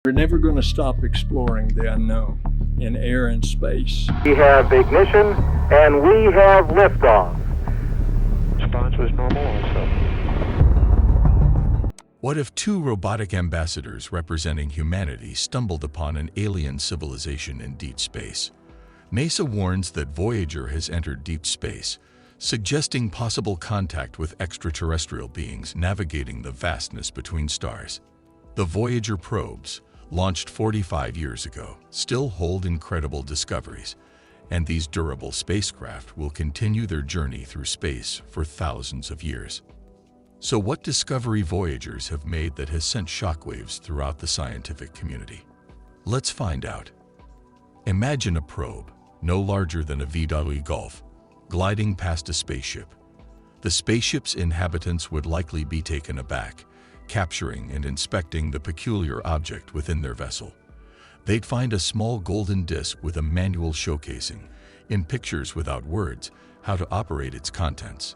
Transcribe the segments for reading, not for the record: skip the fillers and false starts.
We're never going to stop exploring the unknown in air and space. We have ignition and we have liftoff. Response was normal also. What if two robotic ambassadors representing humanity stumbled upon an alien civilization in deep space? NASA warns that Voyager has entered deep space, suggesting possible contact with extraterrestrial beings navigating the vastness between stars. The Voyager probes, launched 45 years ago, still hold incredible discoveries, and these durable spacecraft will continue their journey through space for thousands of years. So what discovery Voyagers have made that has sent shockwaves throughout the scientific community? Let's find out. Imagine a probe, no larger than a VW Golf, gliding past a spaceship. The spaceship's inhabitants would likely be taken aback, capturing and inspecting the peculiar object within their vessel. They'd find a small golden disc with a manual showcasing, in pictures without words, how to operate its contents.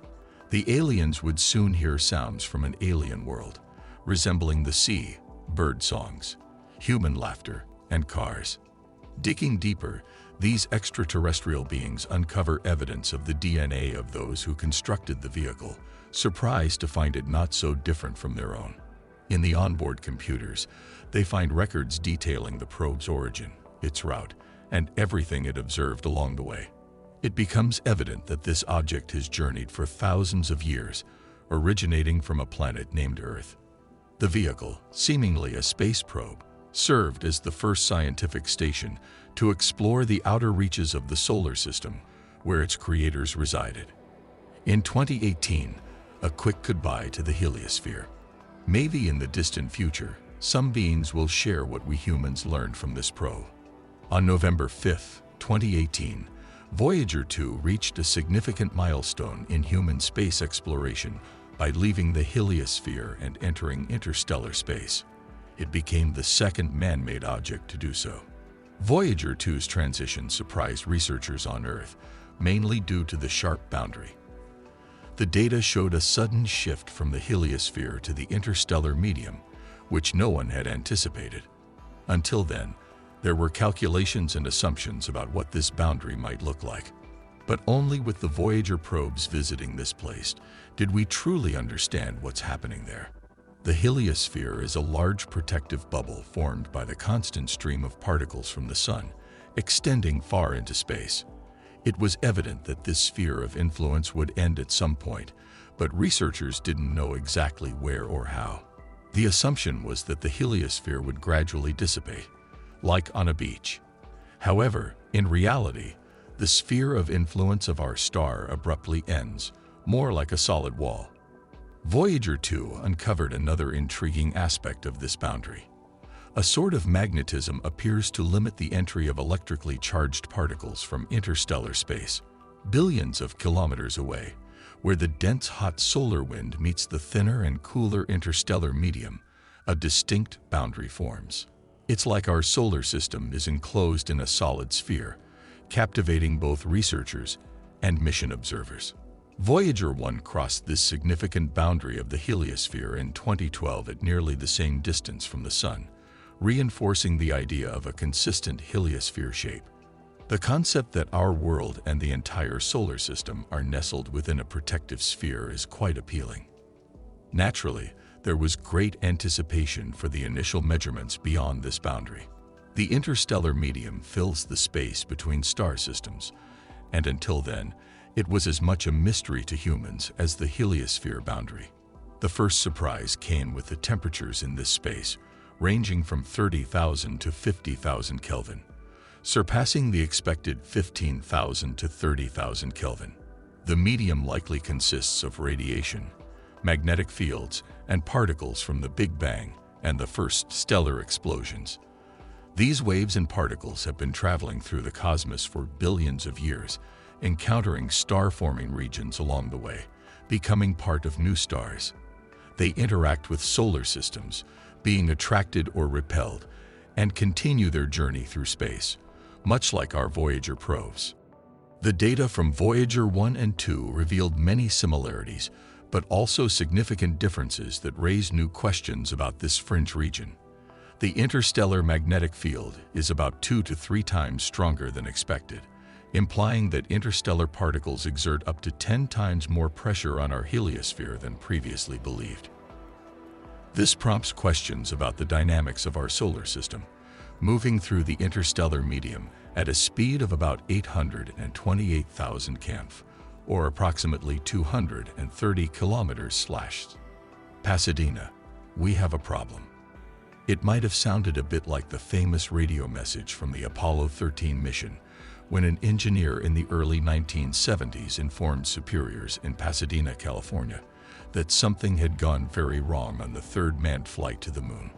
The aliens would soon hear sounds from an alien world, resembling the sea, bird songs, human laughter, and cars. Digging deeper, these extraterrestrial beings uncover evidence of the DNA of those who constructed the vehicle, surprised to find it not so different from their own. In the onboard computers, they find records detailing the probe's origin, its route, and everything it observed along the way. It becomes evident that this object has journeyed for thousands of years, originating from a planet named Earth. The vehicle, seemingly a space probe, served as the first scientific station to explore the outer reaches of the solar system, where its creators resided. In 2018, a quick goodbye to the Heliosphere. Maybe in the distant future, some beings will share what we humans learned from this probe. On November 5, 2018, Voyager 2 reached a significant milestone in human space exploration by leaving the Heliosphere and entering interstellar space. It became the second man-made object to do so. Voyager 2's transition surprised researchers on Earth, mainly due to the sharp boundary. The data showed a sudden shift from the Heliosphere to the interstellar medium, which no one had anticipated. Until then, there were calculations and assumptions about what this boundary might look like. But only with the Voyager probes visiting this place did we truly understand what's happening there. The heliosphere is a large protective bubble formed by the constant stream of particles from the Sun, extending far into space. It was evident that this sphere of influence would end at some point, but researchers didn't know exactly where or how. The assumption was that the heliosphere would gradually dissipate, like on a beach. However, in reality, the sphere of influence of our star abruptly ends, more like a solid wall. Voyager 2 uncovered another intriguing aspect of this boundary. A sort of magnetism appears to limit the entry of electrically charged particles from interstellar space, billions of kilometers away, where the dense hot solar wind meets the thinner and cooler interstellar medium. A distinct boundary forms. It's like our solar system is enclosed in a solid sphere, captivating both researchers and mission observers. Voyager 1 crossed this significant boundary of the heliosphere in 2012 at nearly the same distance from the Sun, reinforcing the idea of a consistent heliosphere shape. The concept that our world and the entire solar system are nestled within a protective sphere is quite appealing. Naturally, there was great anticipation for the initial measurements beyond this boundary. The interstellar medium fills the space between star systems, and until then, it was as much a mystery to humans as the heliosphere boundary. The first surprise came with the temperatures in this space, ranging from 30,000 to 50,000 Kelvin, surpassing the expected 15,000 to 30,000 Kelvin. The medium likely consists of radiation, magnetic fields, and particles from the Big Bang and the first stellar explosions. These waves and particles have been traveling through the cosmos for billions of years, encountering star-forming regions along the way, becoming part of new stars. They interact with solar systems, being attracted or repelled, and continue their journey through space, much like our Voyager probes. The data from Voyager 1 and 2 revealed many similarities, but also significant differences that raise new questions about this fringe region. The interstellar magnetic field is about 2 to 3 times stronger than expected, implying that interstellar particles exert up to 10 times more pressure on our heliosphere than previously believed. This prompts questions about the dynamics of our solar system, moving through the interstellar medium at a speed of about 828,000 kmph, or approximately 230 kilometers/. Pasadena, we have a problem. It might have sounded a bit like the famous radio message from the Apollo 13 mission, when an engineer in the early 1970s informed superiors in Pasadena, California, that something had gone very wrong on the third manned flight to the moon.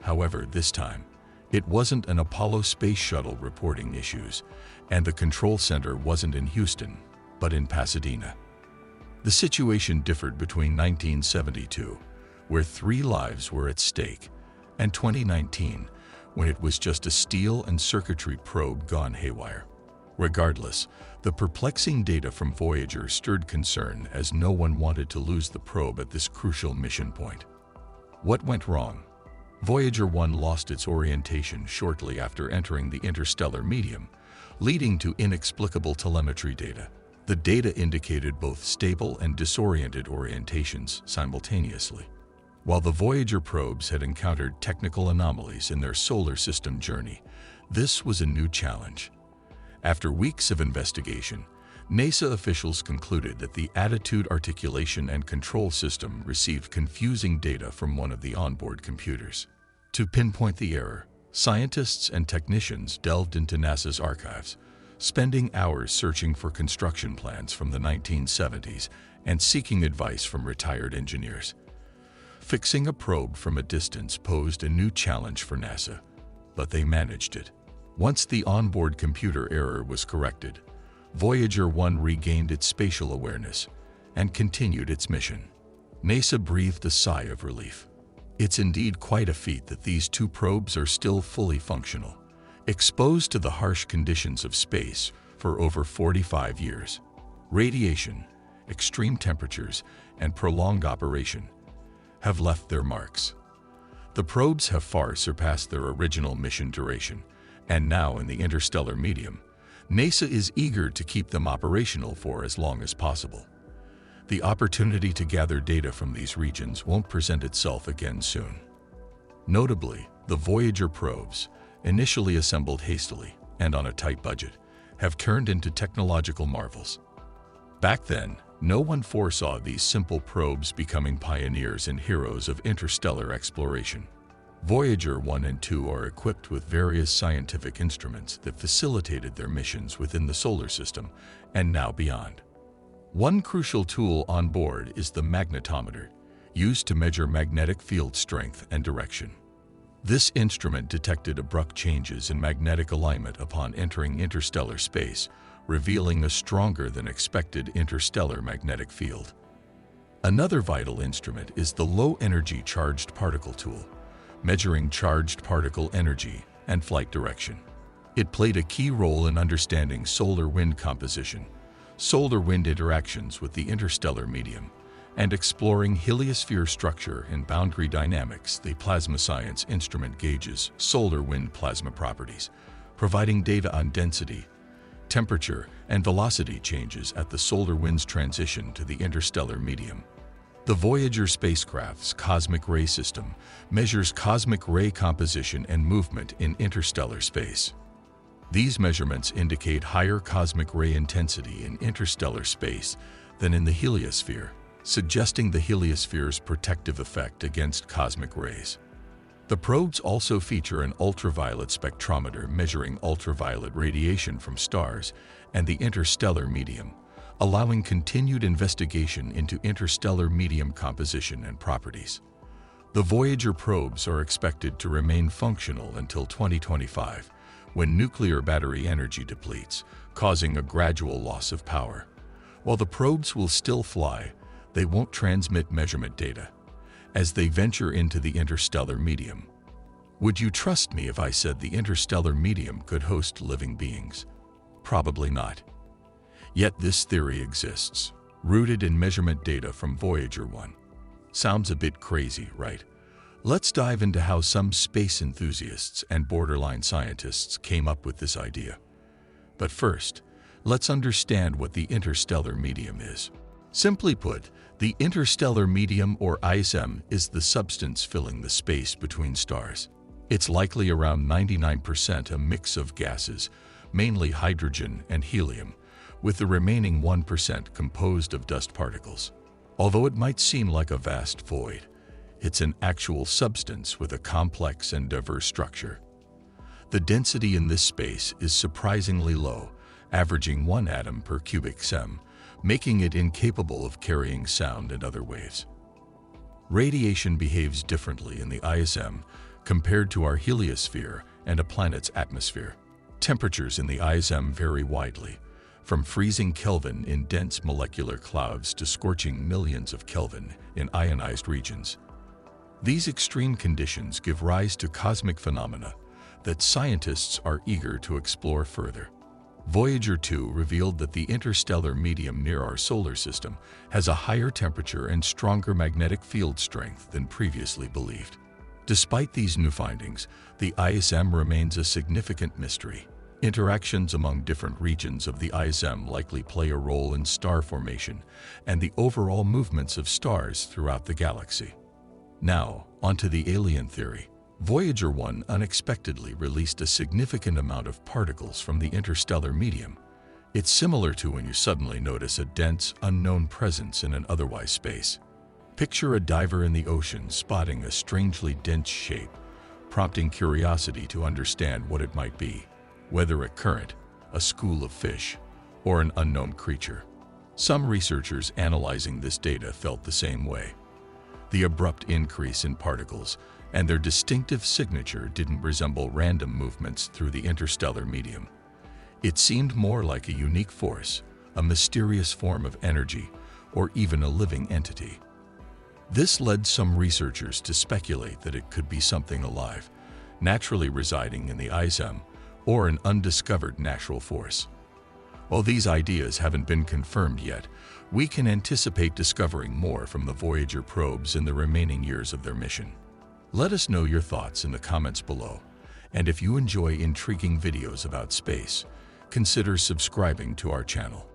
However, this time, it wasn't an Apollo space shuttle reporting issues, and the control center wasn't in Houston, but in Pasadena. The situation differed between 1972, where 3 lives were at stake, and 2019, when it was just a steel and circuitry probe gone haywire. Regardless, the perplexing data from Voyager stirred concern as no one wanted to lose the probe at this crucial mission point. What went wrong? Voyager 1 lost its orientation shortly after entering the interstellar medium, leading to inexplicable telemetry data. The data indicated both stable and disoriented orientations simultaneously. While the Voyager probes had encountered technical anomalies in their solar system journey, this was a new challenge. After weeks of investigation, NASA officials concluded that the attitude articulation and control system received confusing data from one of the onboard computers. To pinpoint the error, scientists and technicians delved into NASA's archives, spending hours searching for construction plans from the 1970s and seeking advice from retired engineers. Fixing a probe from a distance posed a new challenge for NASA, but they managed it. Once the onboard computer error was corrected, Voyager 1 regained its spatial awareness and continued its mission. NASA breathed a sigh of relief. It's indeed quite a feat that these 2 probes are still fully functional, exposed to the harsh conditions of space for over 45 years. Radiation, extreme temperatures, and prolonged operation have left their marks. The probes have far surpassed their original mission duration, and now in the interstellar medium, NASA is eager to keep them operational for as long as possible. The opportunity to gather data from these regions won't present itself again soon. Notably, the Voyager probes, initially assembled hastily and on a tight budget, have turned into technological marvels. Back then, no one foresaw these simple probes becoming pioneers and heroes of interstellar exploration. Voyager 1 and 2 are equipped with various scientific instruments that facilitated their missions within the solar system and now beyond. One crucial tool on board is the magnetometer, used to measure magnetic field strength and direction. This instrument detected abrupt changes in magnetic alignment upon entering interstellar space, revealing a stronger than expected interstellar magnetic field. Another vital instrument is the low-energy charged particle tool, measuring charged particle energy and flight direction. It played a key role in understanding solar wind composition, solar wind interactions with the interstellar medium, and exploring heliosphere structure and boundary dynamics. The plasma science instrument gauges solar wind plasma properties, providing data on density, temperature, and velocity changes at the solar wind's transition to the interstellar medium. The Voyager spacecraft's cosmic ray system measures cosmic ray composition and movement in interstellar space. These measurements indicate higher cosmic ray intensity in interstellar space than in the heliosphere, suggesting the heliosphere's protective effect against cosmic rays. The probes also feature an ultraviolet spectrometer measuring ultraviolet radiation from stars and the interstellar medium, allowing continued investigation into interstellar medium composition and properties. The Voyager probes are expected to remain functional until 2025, when nuclear battery energy depletes, causing a gradual loss of power. While the probes will still fly, they won't transmit measurement data as they venture into the interstellar medium. Would you trust me if I said the interstellar medium could host living beings? Probably not. Yet this theory exists, rooted in measurement data from Voyager 1. Sounds a bit crazy, right? Let's dive into how some space enthusiasts and borderline scientists came up with this idea. But first, let's understand what the interstellar medium is. Simply put, the interstellar medium, or ISM, is the substance filling the space between stars. It's likely around 99% a mix of gases, mainly hydrogen and helium, with the remaining 1% composed of dust particles. Although it might seem like a vast void, it's an actual substance with a complex and diverse structure. The density in this space is surprisingly low, averaging 1 atom per cubic cm, making it incapable of carrying sound and other waves. Radiation behaves differently in the ISM compared to our heliosphere and a planet's atmosphere. Temperatures in the ISM vary widely, from freezing Kelvin in dense molecular clouds to scorching millions of Kelvin in ionized regions. These extreme conditions give rise to cosmic phenomena that scientists are eager to explore further. Voyager 2 revealed that the interstellar medium near our solar system has a higher temperature and stronger magnetic field strength than previously believed. Despite these new findings, the ISM remains a significant mystery. Interactions among different regions of the ISM likely play a role in star formation and the overall movements of stars throughout the galaxy. Now, onto the alien theory. Voyager 1 unexpectedly released a significant amount of particles from the interstellar medium. It's similar to when you suddenly notice a dense, unknown presence in an otherwise space. Picture a diver in the ocean spotting a strangely dense shape, prompting curiosity to understand what it might be, whether a current, a school of fish, or an unknown creature. Some researchers analyzing this data felt the same way. The abrupt increase in particles and their distinctive signature didn't resemble random movements through the interstellar medium. It seemed more like a unique force, a mysterious form of energy, or even a living entity. This led some researchers to speculate that it could be something alive, naturally residing in the ISM, or an undiscovered natural force. While these ideas haven't been confirmed yet, we can anticipate discovering more from the Voyager probes in the remaining years of their mission. Let us know your thoughts in the comments below, and if you enjoy intriguing videos about space, consider subscribing to our channel.